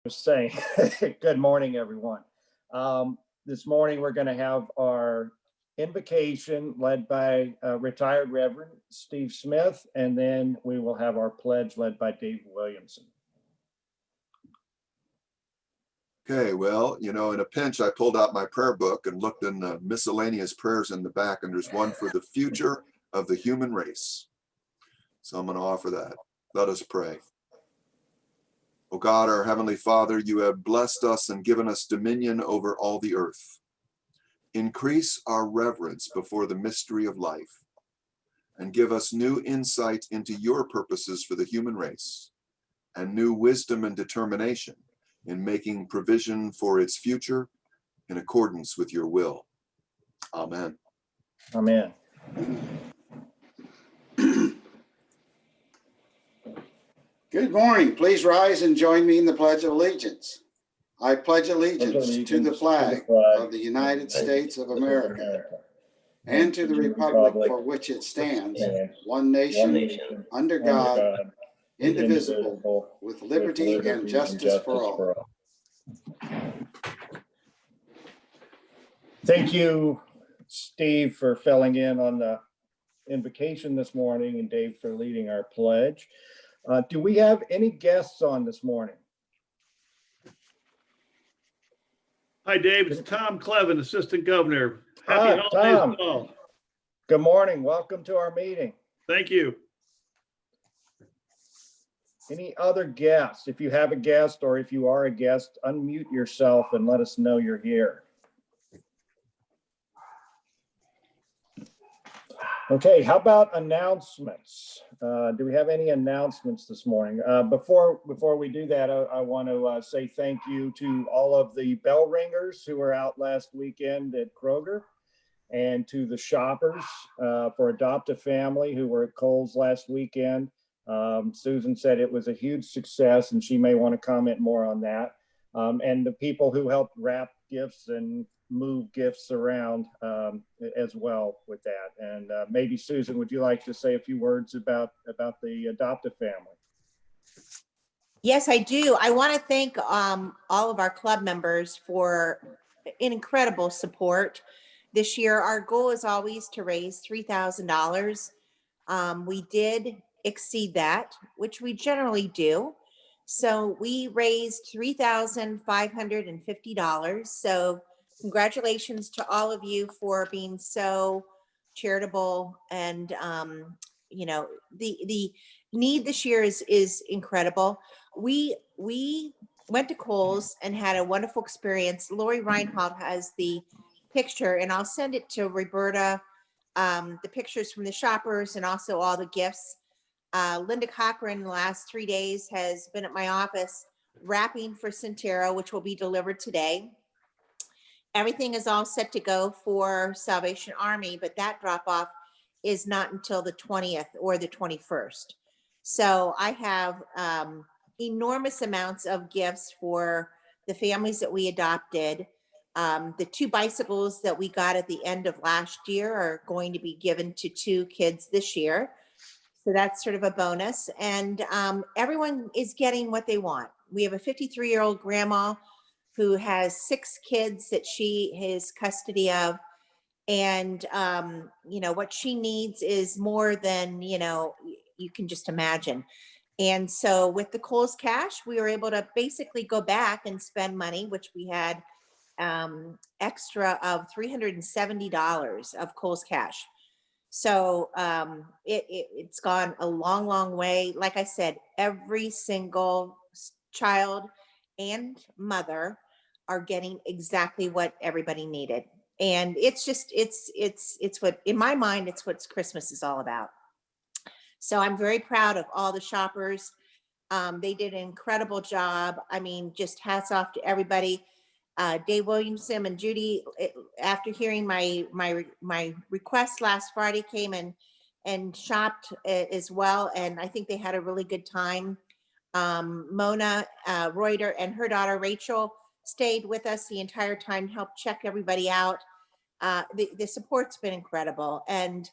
was saying, good morning, everyone. This morning, we're going to have our invocation led by retired Reverend Steve Smith, and then we will have our pledge led by Dave Williamson. Okay, well, in a pinch, I pulled out my prayer book and looked in the miscellaneous prayers in the back, and there's one for the future of the human race. So I'm going to offer that. Let us pray. O God, our Heavenly Father, you have blessed us and given us dominion over all the earth. Increase our reverence before the mystery of life and give us new insight into your purposes for the human race and new wisdom and determination in making provision for its future in accordance with your will. Amen. Amen. Good morning. Please rise and join me in the Pledge of Allegiance. I pledge allegiance to the flag of the United States of America and to the republic for which it stands, one nation, under God, indivisible, with liberty and justice for all. Thank you, Steve, for filling in on the invocation this morning, and Dave for leading our pledge. Do we have any guests on this morning? Hi, Dave. It's Tom Clevin, Assistant Governor. Happy holidays Tom. to all. Good morning. Welcome to our meeting. Thank you. Any other guests? If you have a guest or if you are a guest, unmute yourself and let us know you're here. Okay, how about announcements? Do we have any announcements this morning? Before we do that, I want to say thank you to all of the bell ringers who were out last weekend at Kroger, and to the shoppers for Adopt a Family who were at Kohl's last weekend. Susan said it was a huge success, and she may want to comment more on that. And the people who helped wrap gifts and move gifts around as well with that. And maybe Susan, would you like to say a few words about the Adopt a Family? Yes, I do. I want to thank all of our club members for an incredible support. This year, our goal is always to raise $3,000. We did exceed that, which we generally do. So we raised $3,550. So congratulations to all of you for being so charitable. And, the need this year is incredible. We went to Kohl's and had a wonderful experience. Lori Reinhold has the picture, and I'll send it to Roberta, the pictures from the shoppers and also all the gifts. Linda Cochran, the last 3 days, has been at my office wrapping for Centero, which will be delivered today. Everything is all set to go for Salvation Army, but that drop off is not until the 20th or the 21st. So I have enormous amounts of gifts for the families that we adopted. The 2 bicycles that we got at the end of last year are going to be given to 2 kids this year. So that's sort of a bonus. And everyone is getting what they want. We have a 53-year-old grandma who has 6 kids that she has custody of. And, what she needs is more than, you can just imagine. And so with the Kohl's cash, we were able to basically go back and spend money, which we had extra of $370 of Kohl's cash. So it's gone a long, long way. Like I said, every single child and mother are getting exactly what everybody needed. And it's just, it's what, in my mind, it's what Christmas is all about. So I'm very proud of all the shoppers. They did an incredible job. I mean, just hats off to everybody. Dave Williamson and Judy, after hearing my request last Friday, came and shopped as well. And I think they had a really good time. Mona Reuter and her daughter, Rachel, stayed with us the entire time, helped check everybody out. The support's been incredible. And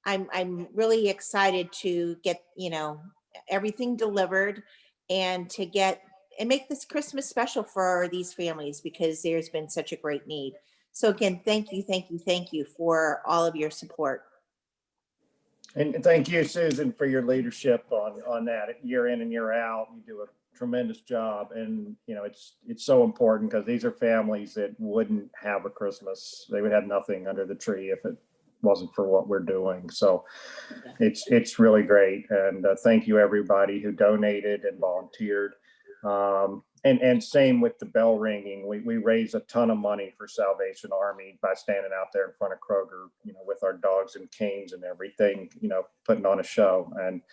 I'm really excited to get, everything delivered and to get make this Christmas special for these families, because there's been such a great need. So again, thank you for all of your support. And thank you, Susan, for your leadership on that year in and year out. You do a tremendous job, and you know it's so important, because these are families that wouldn't have a Christmas. They would have nothing under the tree if it wasn't for what we're doing. So it's really great, and thank you everybody who donated and volunteered. And same with the bell ringing. We raise a ton of money for Salvation Army by standing out there in front of Kroger, you know, with our dogs and canes and everything, you know, putting on a show. And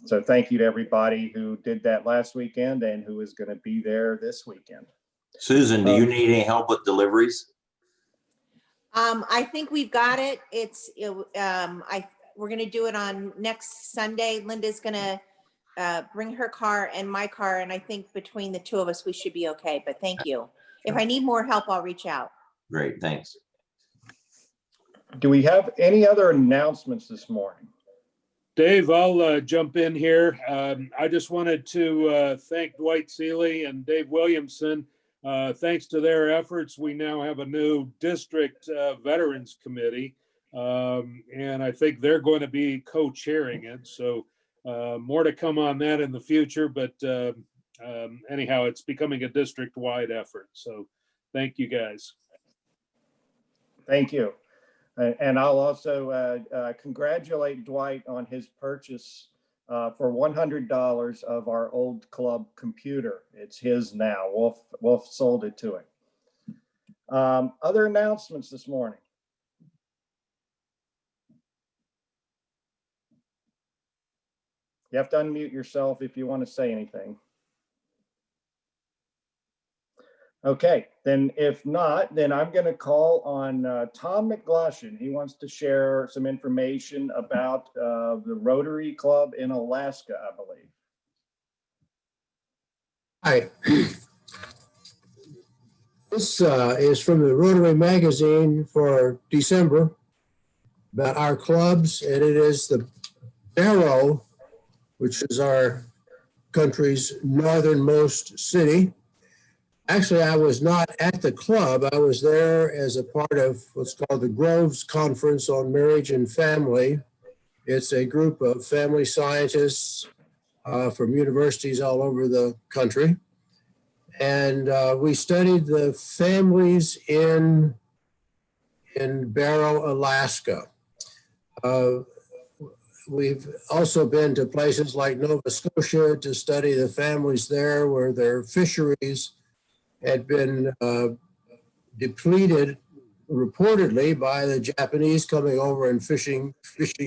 so thank you to everybody who did that last weekend and who is going to be there this weekend. Susan, do you need any help with deliveries? I think we've got it. We're going to do it on next Sunday. Linda's going to bring her car and my car, and I think between the two of us we should be okay. But thank you. If I need more help, I'll reach out. Great, thanks. Do we have any other announcements this morning? Dave, I'll jump in here. I just wanted to thank Dwight Seeley and Dave Williamson. Thanks to their efforts, we now have a new district veterans committee, and I think they're going to be co-chairing it. So more to come on that in the future, but anyhow, it's becoming a district-wide effort. So thank you, guys. Thank you. And I'll also congratulate Dwight on his purchase for $100 of our old club computer. It's his now. Wolf sold it to him. Other announcements this morning? You have to unmute yourself if you want to say anything. Okay, then if not, then I'm going to call on Tom McGlushan. He wants to share some information about the Rotary Club in Alaska, I believe. Hi. This is from the Rotary magazine for December about our clubs, and it is the Barrow, which is our country's northernmost city. Actually, I was not at the club. I was there as a part of what's called the Groves Conference on Marriage and Family. It's a group of family scientists from universities all over the country. And we studied the families in Barrow, Alaska. We've also been to places like Nova Scotia to study the families there, where their fisheries had been depleted reportedly by the Japanese coming over and fishing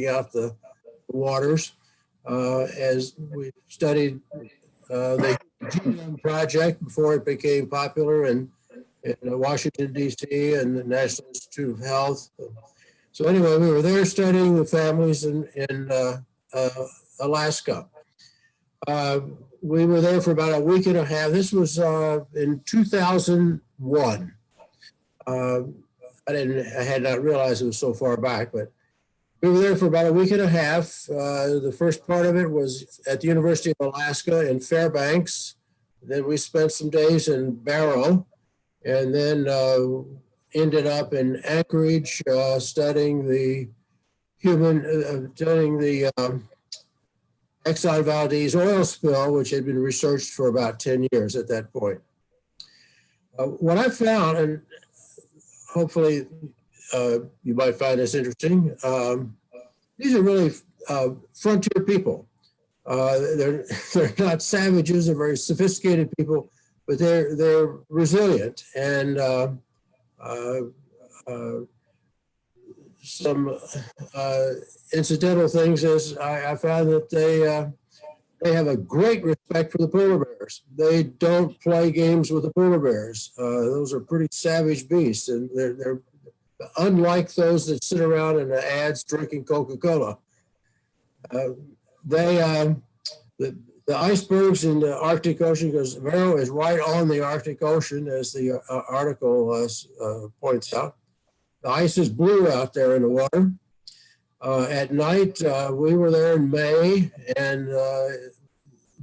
out the waters. As we studied the Genome Project before it became popular in Washington, D.C. and the National Institute of Health. So anyway, we were there studying the families in Alaska. We were there for about a week and a half. This was in 2001. I had not realized it was so far back, but we were there for about a week and a half. The first part of it was at the University of Alaska in Fairbanks. Then we spent some days in Barrow, and then ended up in Anchorage studying the Exxon Valdez oil spill, which had been researched for about 10 years at that point. What I found, and hopefully you might find this interesting, these are really frontier people. They're not savages, they're very sophisticated people, but they're resilient. And some incidental things is I found that they have a great respect for the polar bears. They don't play games with the polar bears. Those are pretty savage beasts, and they're unlike those that sit around in the ads drinking Coca-Cola. The icebergs in the Arctic Ocean, because Barrow is right on the Arctic Ocean, as the article points out. The ice is blue out there in the water. At night, we were there in May, and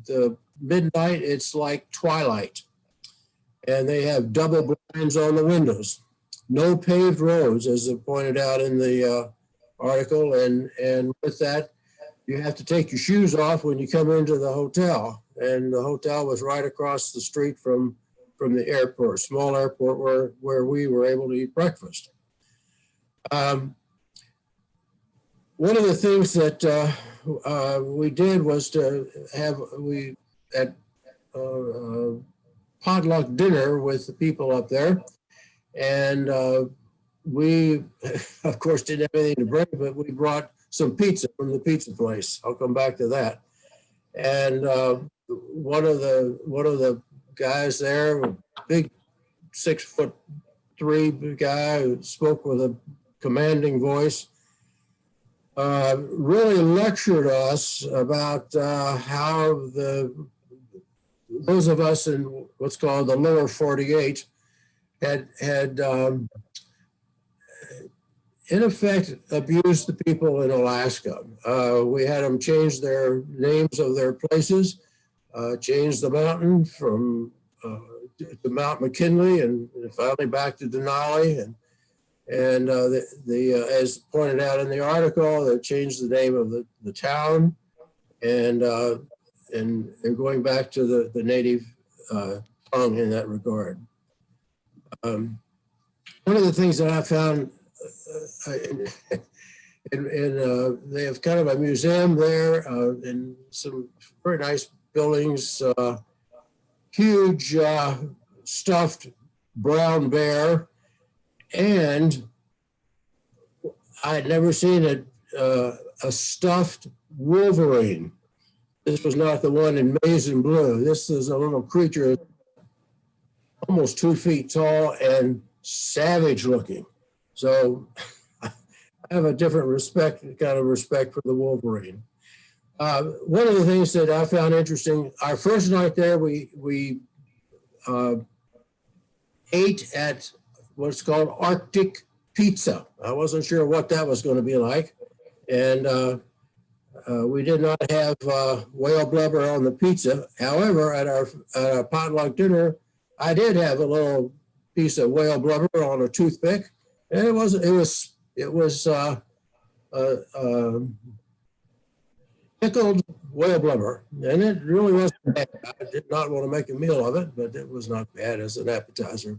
the midnight, it's like twilight. And they have double blinds on the windows. No paved roads, as they pointed out in the article. And with that, you have to take your shoes off when you come into the hotel. And the hotel was right across the street from the airport, small airport where we were able to eat breakfast. One of the things that we did was to have at potluck dinner with the people up there, and we of course didn't have anything to bring, but we brought some pizza from the pizza place. I'll come back to that. And one of the guys there, big 6'3" guy who spoke with a commanding voice, really lectured us about how those of us in what's called the lower 48 had in effect abused the people in Alaska. We had them change their names of their places, change the mountain from to Mount McKinley and finally back to Denali. And as pointed out in the article, they changed the name of the town, and they're going back to the native tongue in that regard. One of the things that I found, and they have kind of a museum there and some very nice buildings, huge stuffed brown bear. And I had never seen a stuffed wolverine. This was not the one in maize and blue. This is a little creature almost 2 feet tall and savage looking. So I have a different kind of respect for the wolverine. One of the things that I found interesting, our first night there, we ate at what's called Arctic pizza. I wasn't sure what that was going to be like. And we did not have whale blubber on the pizza. However, at our potluck dinner, I did have a little piece of whale blubber on a toothpick. And it was pickled whale blubber. And it really wasn't bad. I did not want to make a meal of it, but it was not bad as an appetizer.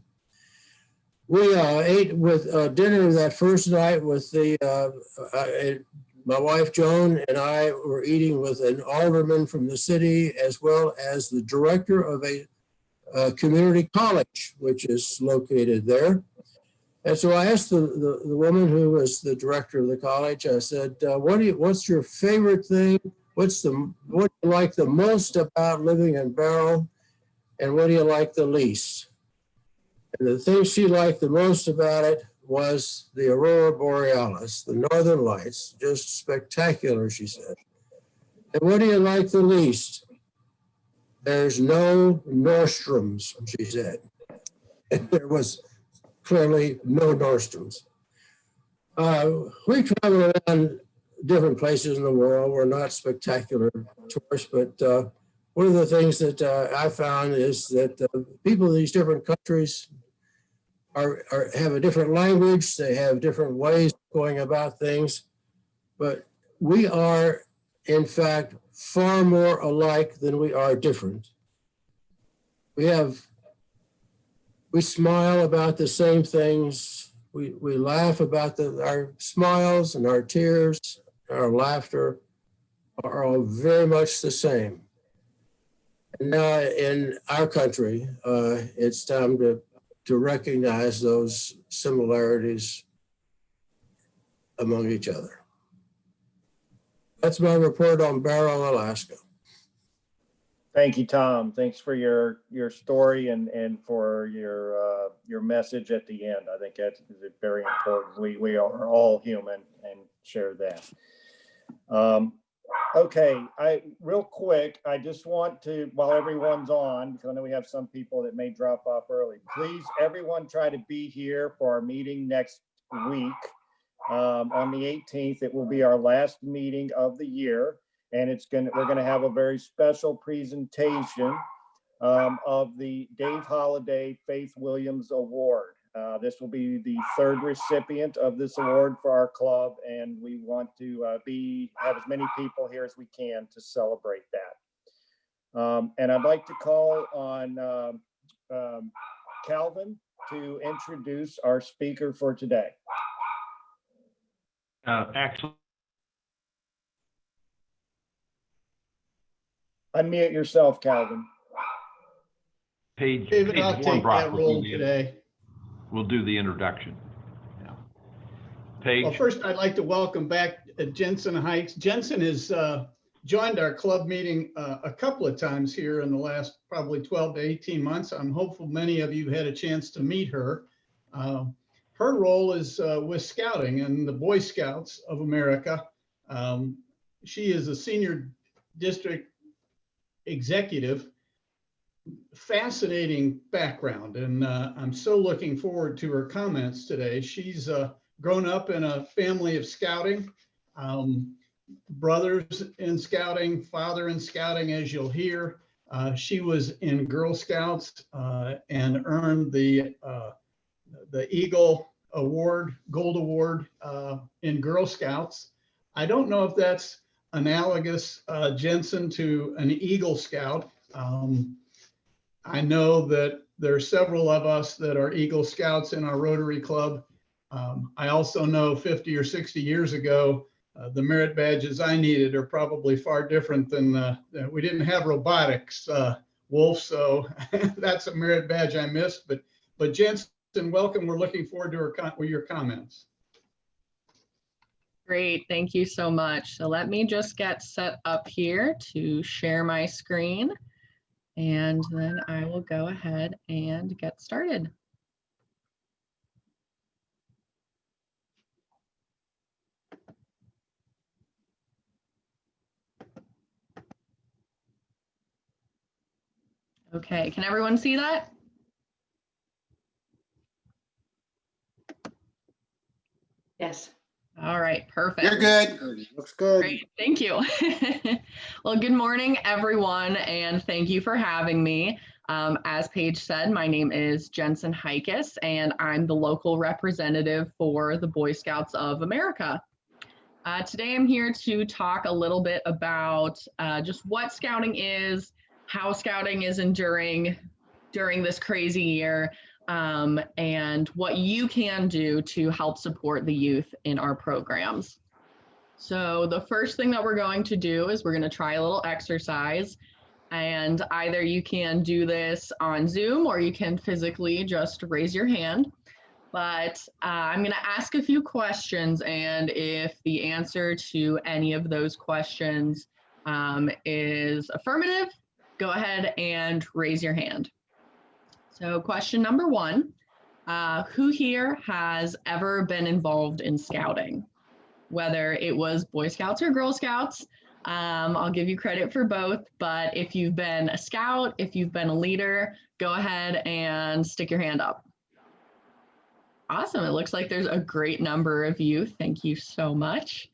We ate with dinner that first night with my wife Joan and I were eating with an alderman from the city, as well as the director of a community college, which is located there. And so I asked the woman who was the director of the college, I said, what's your favorite thing? What do you like the most about living in Barrow? And what do you like the least? And the thing she liked the most about it was the aurora borealis, the northern lights, just spectacular, she said. And what do you like the least? There's no Nordstroms, she said. And there was clearly no Nordstroms. We travel around different places in the world. We're not spectacular tourists, but one of the things that I found is that people in these different countries have a different language. They have different ways of going about things, but we are, in fact, far more alike than we are different. We smile about the same things. We laugh about our smiles and our tears, our laughter are all very much the same. And now in our country, it's time to recognize those similarities among each other. That's my report on Barrow, Alaska. Thank you, Tom. Thanks for your story and for your message at the end. I think that's very important. We are all human and share that. Okay, real quick, I just want to, while everyone's on, because I know we have some people that may drop off early, please, everyone try to be here for our meeting next week on the 18th. It will be our last meeting of the year. and we're gonna have a very special presentation of the Dave Holliday Faith Williams Award. This will be the third recipient of this award for our club, and we want to have as many people here as we can to celebrate that. And I'd like to call on Calvin to introduce our speaker for today. Excellent. Unmute yourself, Calvin. David, I'll take that role today. We'll do the introduction. Yeah. Paige. Well, first, I'd like to welcome back Jensen Hykes. Jensen has joined our club meeting a couple of times here in the last probably 12 to 18 months. I'm hopeful many of you had a chance to meet her. Her role is with Scouting and the Boy Scouts of America. She is a senior district executive. Fascinating background, and I'm so looking forward to her comments today. She's grown up in a family of Scouting, brothers in Scouting, father in Scouting, as you'll hear. She was in Girl Scouts and earned the Eagle Award, Gold Award in Girl Scouts. I don't know if that's analogous, Jensen, to an Eagle Scout. I know that there are several of us that are Eagle Scouts in our Rotary Club. I also know 50 or 60 years ago, the merit badges I needed are probably far different than, we didn't have robotics, Wolf, so that's a merit badge I missed. But Jensen, welcome. We're looking forward to your comments. Great, thank you so much. So let me just get set up here to share my screen. And then I will go ahead and get started. Okay, can everyone see that? Yes. All right, perfect. You're good. Looks good. Great, thank you. Well, good morning, everyone, and thank you for having me. As Paige said, my name is Jensen Hykes, and I'm the local representative for the Boy Scouts of America. Today, I'm here to talk a little bit about just what Scouting is, how Scouting is enduring during this crazy year, and what you can do to help support the youth in our programs. So the first thing that we're going to do is we're going to try a little exercise, and either you can do this on Zoom or you can physically just raise your hand. But I'm going to ask a few questions, and if the answer to any of those questions is affirmative, go ahead and raise your hand. So question number one, who here has ever been involved in Scouting? Whether it was Boy Scouts or Girl Scouts, I'll give you credit for both, but if you've been a Scout, if you've been a leader, go ahead and stick your hand up. Awesome, it looks like there's a great number of you. Thank you so much.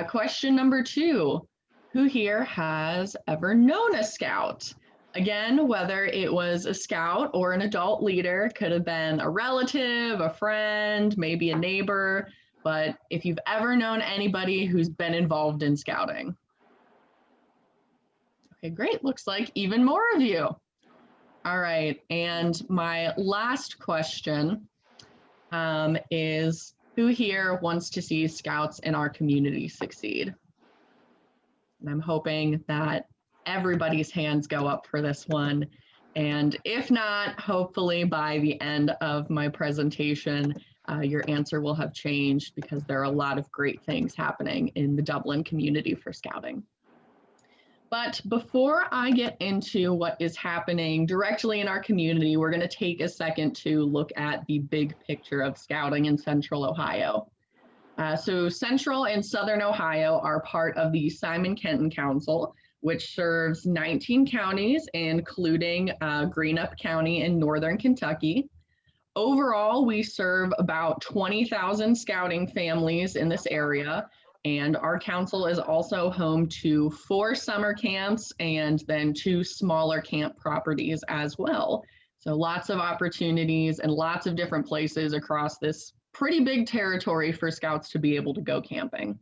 Question number two, who here has ever known a Scout? Again, whether it was a Scout or an adult leader, could have been a relative, a friend, maybe a neighbor, but if you've ever known anybody who's been involved in Scouting. Okay, great, looks like even more of you. All right, and my last question is, who here wants to see Scouts in our community succeed? And I'm hoping that everybody's hands go up for this one. And if not, hopefully by the end of my presentation, your answer will have changed, because there are a lot of great things happening in the Dublin community for Scouting. But before I get into what is happening directly in our community, we're going to take a second to look at the big picture of Scouting in Central Ohio. So Central and Southern Ohio are part of the Simon-Kenton Council, which serves 19 counties, including Greenup County in Northern Kentucky. Overall, we serve about 20,000 Scouting families in this area, And our council is also home to 4 summer camps and then 2 smaller camp properties as well. So lots of opportunities and lots of different places across this pretty big territory for Scouts to be able to go camping.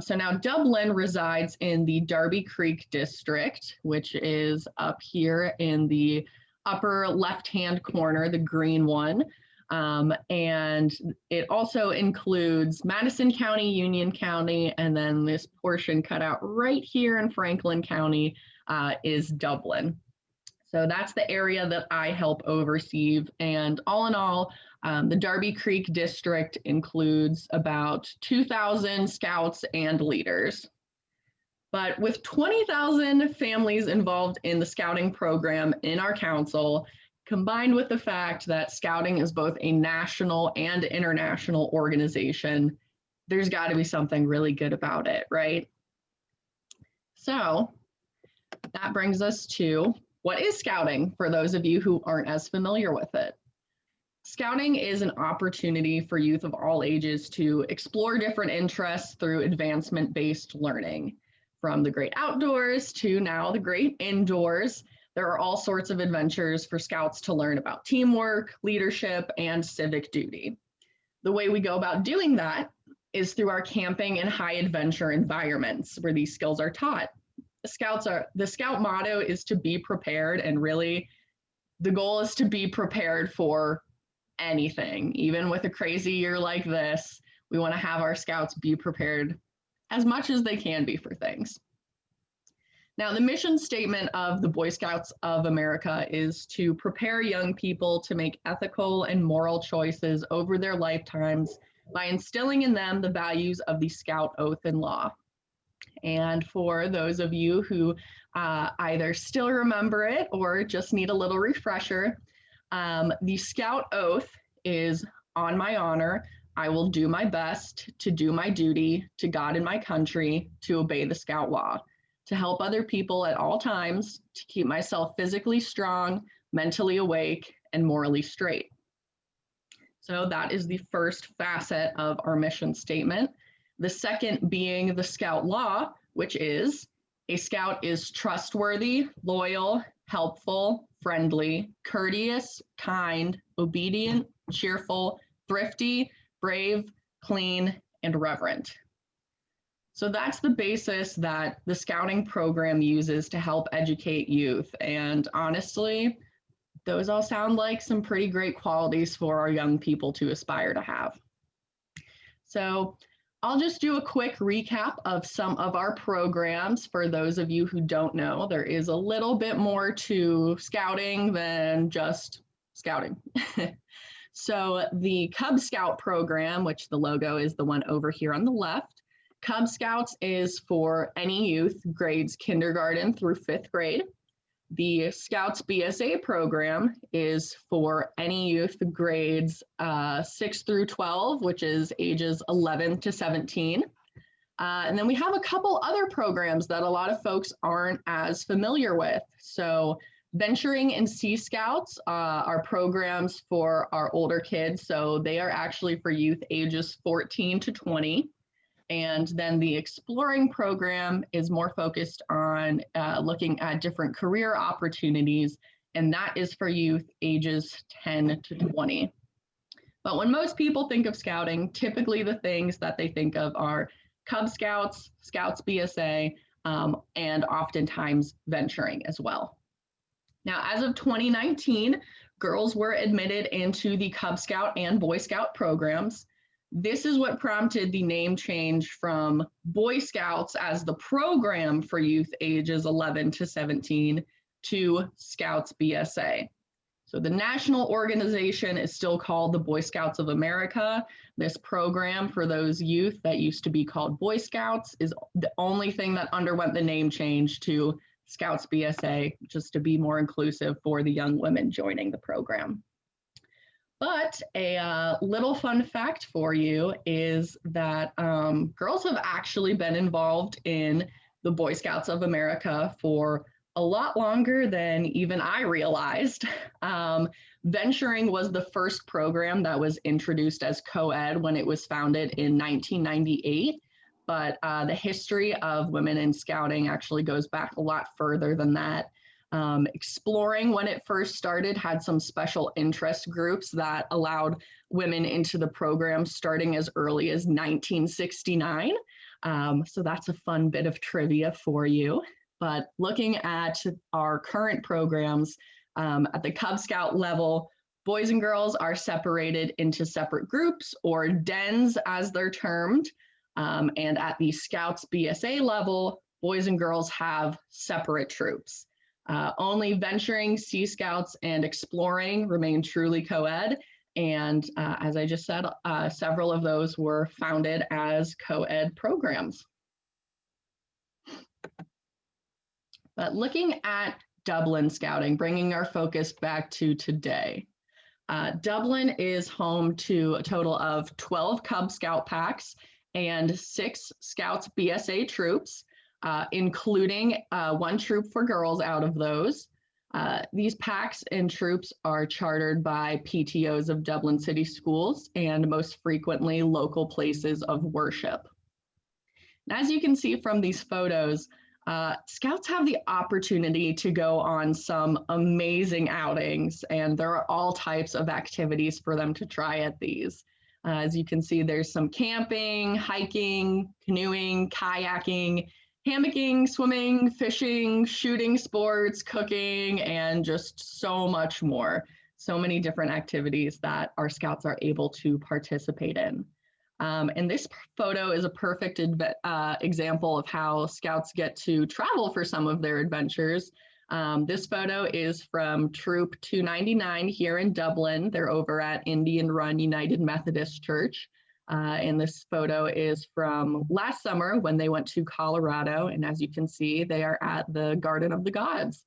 So now Dublin resides in the Darby Creek district, which is up here in the upper left-hand corner, the green one. And it also includes Madison County, Union County, and then this portion cut out right here in Franklin County is Dublin. So that's the area that I help oversee. And all in all, the Darby Creek district includes about 2,000 scouts and leaders. But with 20,000 families involved in the scouting program in our council, combined with the fact that scouting is both a national and international organization, there's got to be something really good about it, right? So that brings us to, what is scouting for those of you who aren't as familiar with it? Scouting is an opportunity for youth of all ages to explore different interests through advancement-based learning. From the great outdoors to now the great indoors, there are all sorts of adventures for Scouts to learn about teamwork, leadership, and civic duty. The way we go about doing that is through our camping and high adventure environments where these skills are taught. The Scout motto is to be prepared, and really the goal is to be prepared for anything. Even with a crazy year like this, we want to have our Scouts be prepared as much as they can be for things. Now, the mission statement of the Boy Scouts of America is to prepare young people to make ethical and moral choices over their lifetimes by instilling in them the values of the Scout Oath and Law. And for those of you who either still remember it or just need a little refresher, the Scout Oath is, on my honor, I will do my best to do my duty to God and my country, to obey the Scout Law, to help other people at all times, to keep myself physically strong, mentally awake, and morally straight. So that is the first facet of our mission statement. The second being the Scout Law, which is, a Scout is trustworthy, loyal, helpful, friendly, courteous, kind, obedient, cheerful, thrifty, brave, clean, and reverent. So that's the basis that the scouting program uses to help educate youth. And honestly, those all sound like some pretty great qualities for our young people to aspire to have. So I'll just do a quick recap of some of our programs for those of you who don't know. There is a little bit more to scouting than just scouting. So the Cub Scout program, which the logo is the one over here on the left, Cub Scouts is for any youth grades kindergarten through 5th grade. The Scouts BSA program is for any youth grades 6 through 12, which is ages 11 to 17. And then we have a couple other programs that a lot of folks aren't as familiar with. So Venturing and Sea Scouts are programs for our older kids. So they are actually for youth ages 14 to 20. And then the Exploring program is more focused on looking at different career opportunities, and that is for youth ages 10 to 20. But when most people think of scouting, typically the things that they think of are Cub Scouts, Scouts BSA, and oftentimes venturing as well. Now, as of 2019, girls were admitted into the Cub Scout and Boy Scout programs. This is what prompted the name change from Boy Scouts as the program for youth ages 11 to 17 to Scouts BSA. So the national organization is still called the Boy Scouts of America. This program for those youth that used to be called Boy Scouts is the only thing that underwent the name change to Scouts BSA, just to be more inclusive for the young women joining the program. But a little fun fact for you is that girls have actually been involved in the Boy Scouts of America for a lot longer than even I realized. Venturing was the first program that was introduced as co-ed when it was founded in 1998. But the history of women in scouting actually goes back a lot further than that. Exploring, when it first started, had some special interest groups that allowed women into the program starting as early as 1969. So that's a fun bit of trivia for you. But looking at our current programs, at the Cub Scout level, boys and girls are separated into separate groups, or dens as they're termed. And at the Scouts BSA level, boys and girls have separate troops. Only Venturing, Sea Scouts, and Exploring remain truly co-ed. And as I just said, several of those were founded as co-ed programs. But looking at Dublin Scouting, bringing our focus back to today. Dublin is home to a total of 12 Cub Scout packs and 6 Scouts BSA troops, including 1 troop for girls out of those. These packs and troops are chartered by PTOs of Dublin City Schools and most frequently local places of worship. And as you can see from these photos, Scouts have the opportunity to go on some amazing outings, and there are all types of activities for them to try at these. As you can see, there's some camping, hiking, canoeing, kayaking, hammocking, swimming, fishing, shooting sports, cooking, and just so much more. So many different activities that our Scouts are able to participate in. And this photo is a perfect example of how Scouts get to travel for some of their adventures. This photo is from Troop 299 here in Dublin. They're over at Indian Run United Methodist Church. And this photo is from last summer when they went to Colorado. And as you can see, they are at the Garden of the Gods.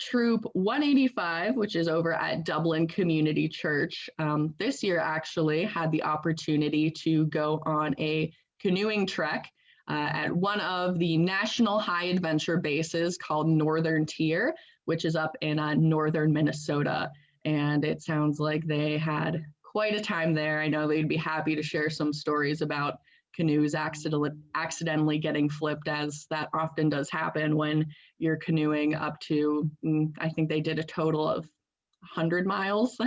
Troop 185, which is over at Dublin Community Church, this year actually had the opportunity to go on a canoeing trek at one of the national high adventure bases called Northern Tier, which is up in northern Minnesota. And it sounds like they had quite a time there. I know they'd be happy to share some stories about canoes accidentally getting flipped, as that often does happen when you're canoeing up to, I think they did a total of 100 miles.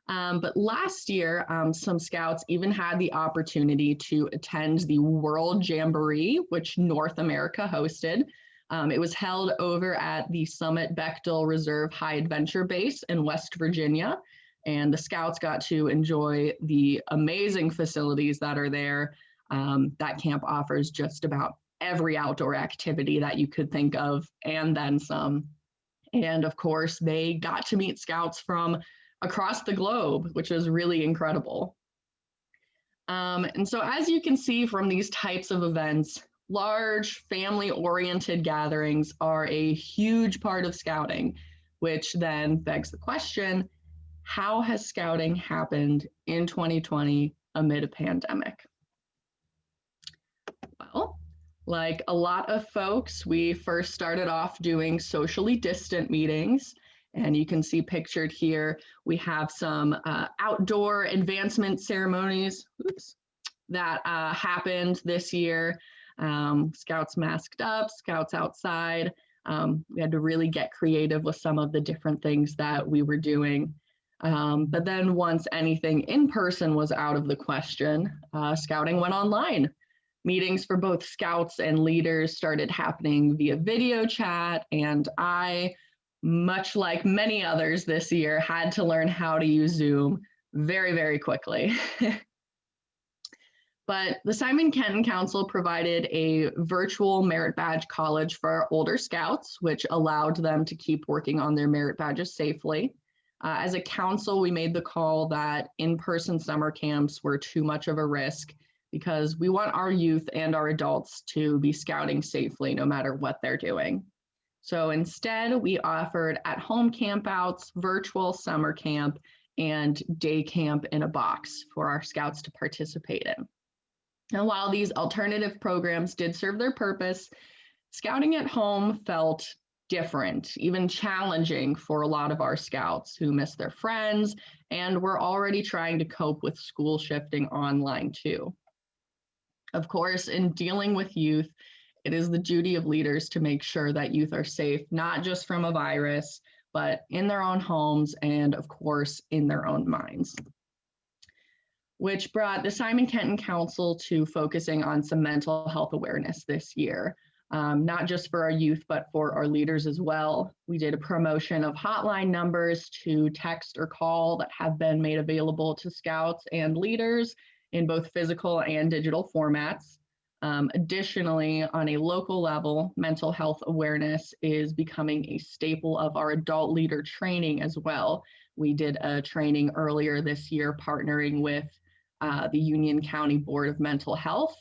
But last year, some Scouts even had the opportunity to attend the World Jamboree, which North America hosted. It was held over at the Summit Bechtel Reserve High Adventure Base in West Virginia. And the Scouts got to enjoy the amazing facilities that are there. That camp offers just about every outdoor activity that you could think of, and then some. And of course, they got to meet Scouts from across the globe, which is really incredible. And so as you can see from these types of events, large family-oriented gatherings are a huge part of Scouting, which then begs the question, how has Scouting happened in 2020 amid a pandemic? Well, like a lot of folks, we first started off doing socially distant meetings. And you can see pictured here, we have some outdoor advancement ceremonies that happened this year. Scouts masked up, Scouts outside. We had to really get creative with some of the different things that we were doing. But then once anything in person was out of the question, Scouting went online. Meetings for both Scouts and leaders started happening via video chat, and I, much like many others this year, had to learn how to use Zoom very, very quickly. But the Simon Kenton Council provided a virtual merit badge college for our older Scouts, which allowed them to keep working on their merit badges safely. As a council, we made the call that in-person summer camps were too much of a risk because we want our youth and our adults to be Scouting safely no matter what they're doing. So instead, we offered at-home campouts, virtual summer camp, and day camp in a box for our Scouts to participate in. And while these alternative programs did serve their purpose, Scouting at home felt different, even challenging for a lot of our scouts who miss their friends and were already trying to cope with school shifting online too. Of course, in dealing with youth, it is the duty of leaders to make sure that youth are safe, not just from a virus, but in their own homes and, of course, in their own minds. Which brought the Simon Kenton Council to focusing on some mental health awareness this year. Not just for our youth, but for our leaders as well. We did a promotion of hotline numbers to text or call that have been made available to scouts and leaders in both physical and digital formats. Additionally, on a local level, mental health awareness is becoming a staple of our adult leader training as well. We did a training earlier this year partnering with the Union County Board of Mental Health.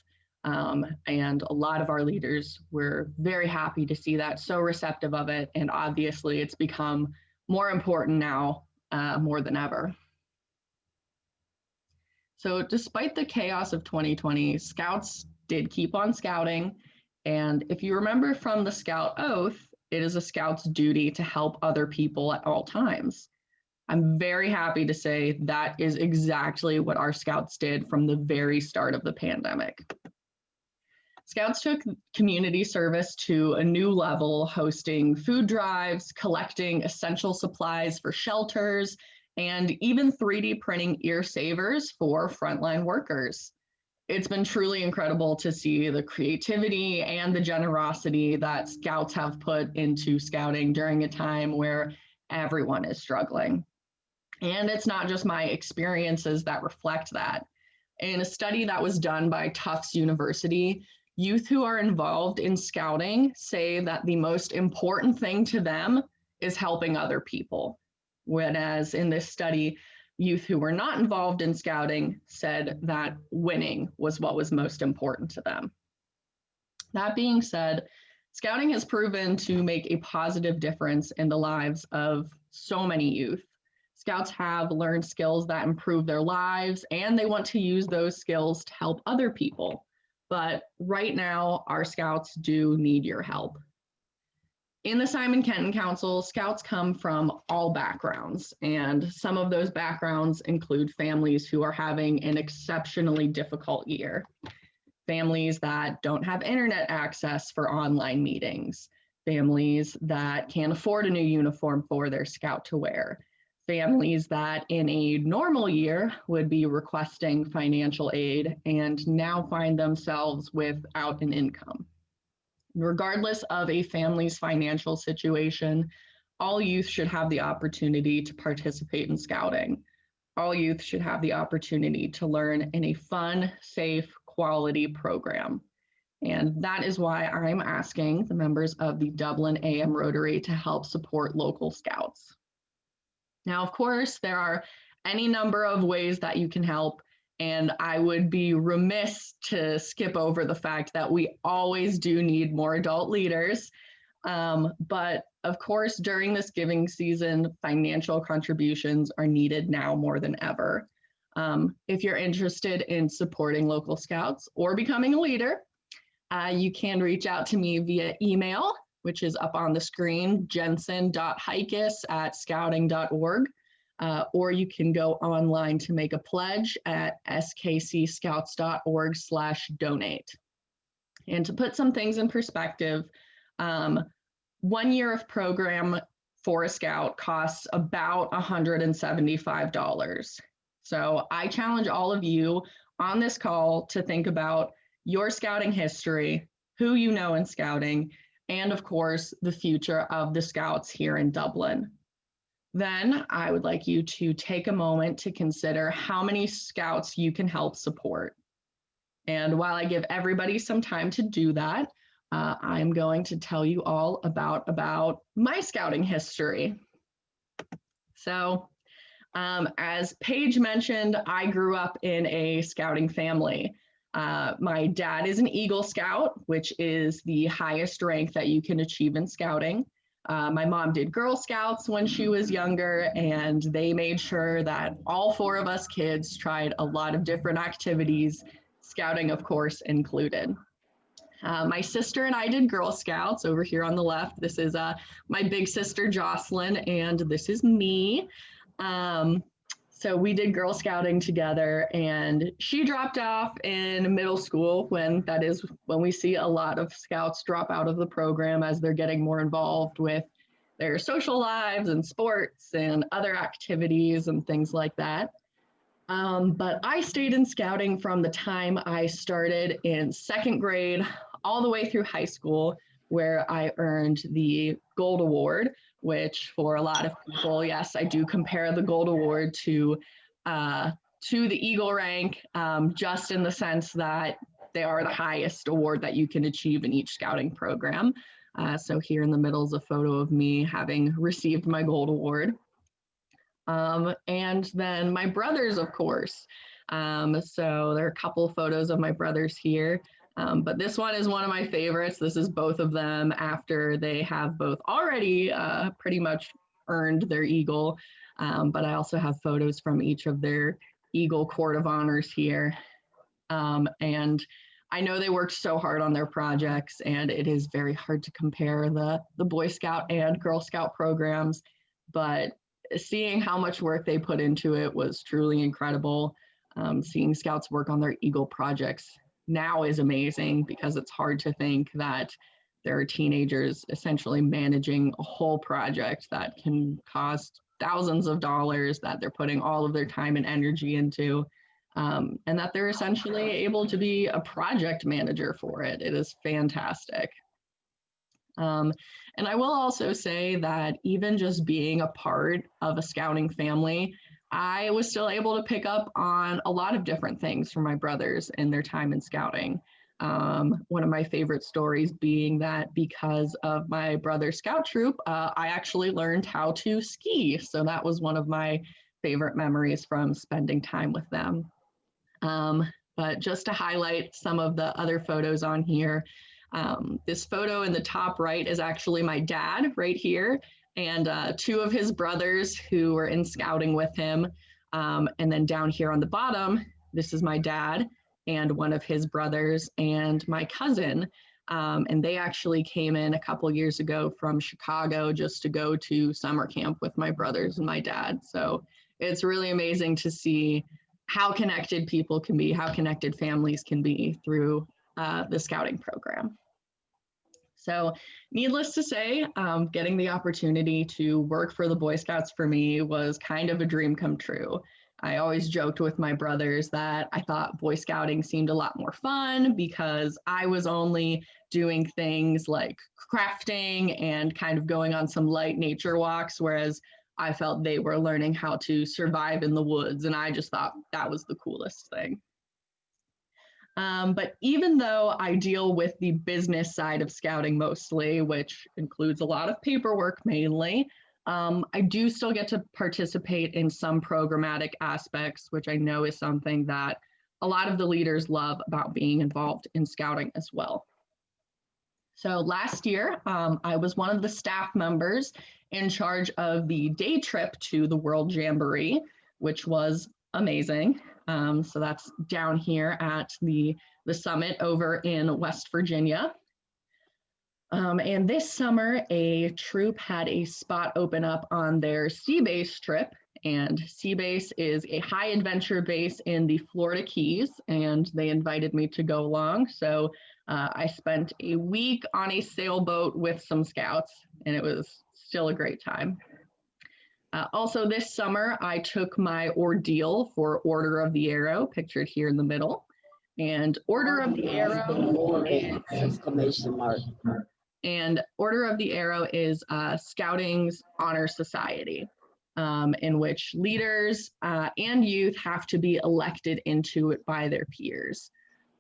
And a lot of our leaders were very happy to see that, so receptive of it. And obviously it's become more important now, more than ever. So despite the chaos of 2020, Scouts did keep on scouting. And if you remember from the Scout Oath, it is a Scout's duty to help other people at all times. I'm very happy to say that is exactly what our Scouts did from the very start of the pandemic. Scouts took community service to a new level, hosting food drives, collecting essential supplies for shelters, and even 3D printing ear savers for frontline workers. It's been truly incredible to see the creativity and the generosity that Scouts have put into scouting during a time where everyone is struggling. And it's not just my experiences that reflect that. In a study that was done by Tufts University, youth who are involved in scouting say that the most important thing to them is helping other people. Whereas in this study, youth who were not involved in scouting said that winning was what was most important to them. That being said, scouting has proven to make a positive difference in the lives of so many youth. Scouts have learned skills that improve their lives, and they want to use those skills to help other people. But right now, our Scouts do need your help. In the Simon Kenton Council, Scouts come from all backgrounds, and some of those backgrounds include families who are having an exceptionally difficult year. Families that don't have internet access for online meetings, families that can't afford a new uniform for their Scout to wear, families that in a normal year would be requesting financial aid and now find themselves without an income. Regardless of a family's financial situation, all youth should have the opportunity to participate in scouting. All youth should have the opportunity to learn in a fun, safe, quality program. And that is why I'm asking the members of the Dublin AM Rotary to help support local Scouts. Now, of course, there are any number of ways that you can help, and I would be remiss to skip over the fact that we always do need more adult leaders. But of course, during this giving season, financial contributions are needed now more than ever. If you're interested in supporting local Scouts or becoming a leader, you can reach out to me via email, which is up on the screen, jensen.hykes@scouting.org, or you can go online to make a pledge at skcscouts.org/donate. And to put some things in perspective, 1 year of program for a Scout costs about $175. So I challenge all of you on this call to think about your scouting history, who you know in scouting, and of course, the future of the Scouts here in Dublin. Then I would like you to take a moment to consider how many Scouts you can help support. And while I give everybody some time to do that, I'm going to tell you all about my scouting history. So as Paige mentioned, I grew up in a scouting family. My dad is an Eagle Scout, which is the highest rank that you can achieve in scouting. My mom did Girl Scouts when she was younger, and they made sure that all 4 of us kids tried a lot of different activities, scouting, of course, included. My sister and I did Girl Scouts over here on the left. This is my big sister Jocelyn, and this is me. So we did Girl Scouting together, and she dropped off in middle school when we see a lot of scouts drop out of the program as they're getting more involved with their social lives and sports and other activities and things like that. But I stayed in scouting from the time I started in second grade all the way through high school, where I earned the Gold Award, which for a lot of people, yes, I do compare the Gold Award to the Eagle rank, just in the sense that they are the highest award that you can achieve in each scouting program. So here in the middle is a photo of me having received my Gold Award. And then my brothers, of course. So there are a couple photos of my brothers here. But this one is one of my favorites. This is both of them after they have both already pretty much earned their Eagle. But I also have photos from each of their Eagle Court of Honors here. And I know they worked so hard on their projects, and it is very hard to compare the Boy Scout and Girl Scout programs, but seeing how much work they put into it was truly incredible. Seeing scouts work on their Eagle projects now is amazing, because it's hard to think that there are teenagers essentially managing a whole project that can cost thousands of dollars, that they're putting all of their time and energy into, and that they're essentially able to be a project manager for it. It is fantastic. And I will also say that even just being a part of a scouting family, I was still able to pick up on a lot of different things from my brothers in their time in scouting. One of my favorite stories being that because of my brother's scout troop, I actually learned how to ski. So that was one of my favorite memories from spending time with them. But just to highlight some of the other photos on here, this photo in the top right is actually my dad right here, and two of his brothers who were in scouting with him. And then down here on the bottom, this is my dad and one of his brothers and my cousin. And they actually came in a couple years ago from Chicago just to go to summer camp with my brothers and my dad. So it's really amazing to see how connected people can be, how connected families can be through the scouting program. So needless to say, getting the opportunity to work for the Boy Scouts for me was kind of a dream come true. I always joked with my brothers that I thought Boy Scouting seemed a lot more fun because I was only doing things like crafting and kind of going on some light nature walks, whereas I felt they were learning how to survive in the woods, and I just thought that was the coolest thing. But even though I deal with the business side of scouting mostly, which includes a lot of paperwork mainly, I do still get to participate in some programmatic aspects, which I know is something that a lot of the leaders love about being involved in scouting as well. So last year, I was one of the staff members in charge of the day trip to the World Jamboree, which was amazing. So that's down here at the summit over in West Virginia. And this summer, a troop had a spot open up on their sea base trip. And sea base is a high adventure base in the Florida Keys, and they invited me to go along. So I spent a week on a sailboat with some scouts, and it was still a great time. Also this summer, I took my ordeal for Order of the Arrow, pictured here in the middle. And Order of the Arrow is Scouting's honor society, in which leaders and youth have to be elected into it by their peers.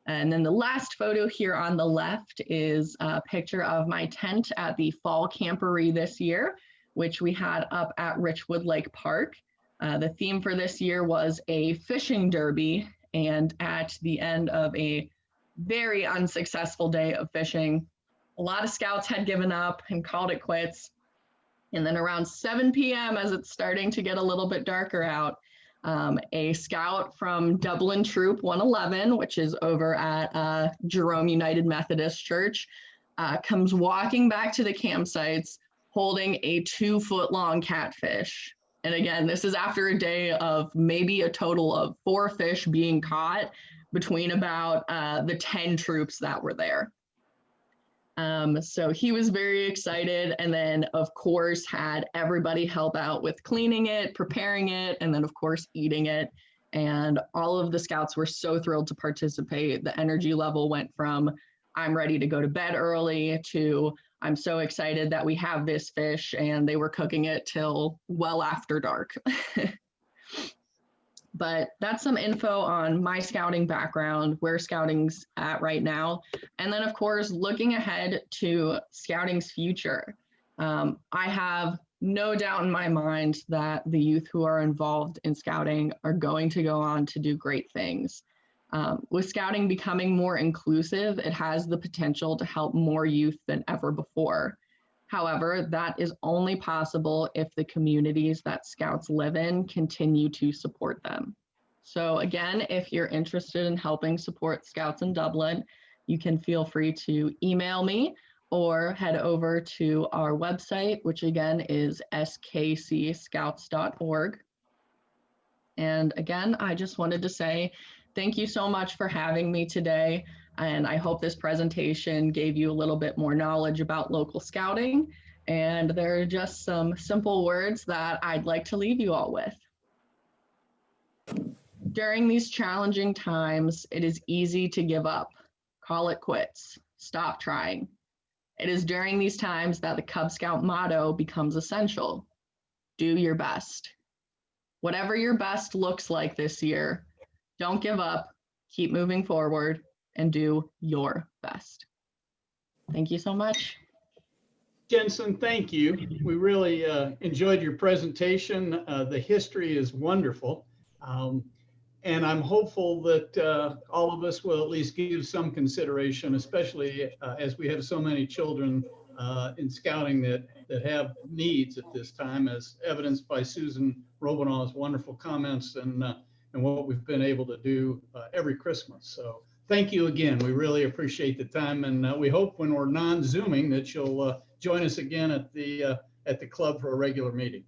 And then the last photo here on the left is a picture of my tent at the fall camporee this year, which we had up at Richwood Lake Park. The theme for this year was a fishing derby, and at the end of a very unsuccessful day of fishing, a lot of scouts had given up and called it quits. And then around 7 p.m., as it's starting to get a little bit darker out, A scout from Dublin Troop 111, which is over at Jerome United Methodist Church, comes walking back to the campsites holding a 2-foot-long catfish. And again, this is after a day of maybe a total of 4 fish being caught between about the 10 troops that were there. So he was very excited, and then of course had everybody help out with cleaning it, preparing it, and then of course eating it. And all of the scouts were so thrilled to participate. The energy level went from I'm ready to go to bed early to I'm so excited that we have this fish, and they were cooking it till well after dark. But that's some info on my scouting background, where scouting's at right now. And then of course, looking ahead to scouting's future. I have no doubt in my mind that the youth who are involved in scouting are going to go on to do great things. With scouting becoming more inclusive, it has the potential to help more youth than ever before. However, that is only possible if the communities that scouts live in continue to support them. So again, if you're interested in helping support scouts in Dublin, you can feel free to email me or head over to our website, which again is skcscouts.org. And again, I just wanted to say thank you so much for having me today. And I hope this presentation gave you a little bit more knowledge about local scouting. And there are just some simple words that I'd like to leave you all with. During these challenging times, it is easy to give up, call it quits, stop trying. It is during these times that the Cub Scout motto becomes essential. Do your best. Whatever your best looks like this year, don't give up, keep moving forward, and do your best. Thank you so much. Jensen, thank you. We really enjoyed your presentation. The history is wonderful. And I'm hopeful that all of us will at least give some consideration, especially as we have so many children in scouting that have needs at this time, as evidenced by Susan Robanaw's wonderful comments and what we've been able to do every Christmas. So thank you again. We really appreciate the time, and we hope when we're non-Zooming that you'll join us again at the club for a regular meeting.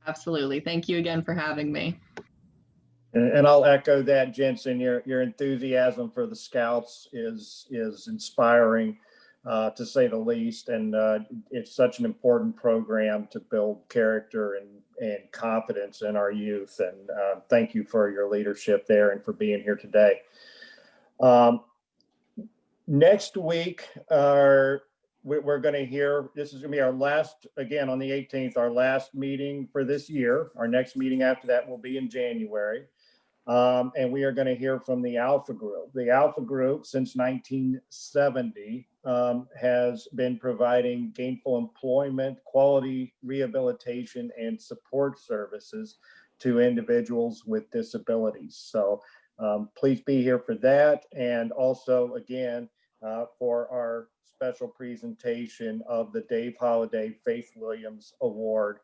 Absolutely. Thank you again for having me. And I'll echo that, Jensen. Your enthusiasm for the Scouts is inspiring, to say the least. And it's such an important program to build character and confidence in our youth. And thank you for your leadership there and for being here today. Next week, we're going to hear, this is going to be our last, again, on the 18th, our last meeting for this year. Our next meeting after that will be in January. And we are going to hear from the Alpha Group. The Alpha Group, since 1970, has been providing gainful employment, quality rehabilitation, and support services to individuals with disabilities. So please be here for that. And also, again, for our special presentation of the Dave Holliday Faith Williams Award.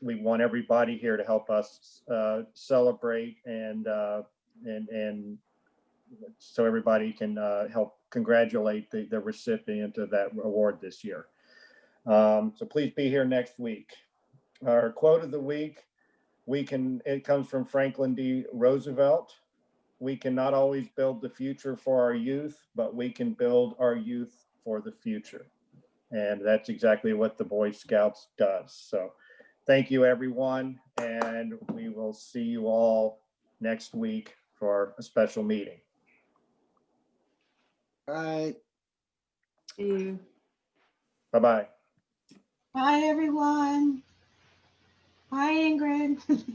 We want everybody here to help us celebrate and so everybody can help congratulate the recipient of that award this year. So please be here next week. Our quote of the week, it comes from Franklin D. Roosevelt. We cannot always build the future for our youth, but we can build our youth for the future. And that's exactly what the Boy Scouts does. So thank you, everyone. And we will see you all next week for a special meeting. All right. Bye-bye. Bye, everyone. Bye, Ingrid.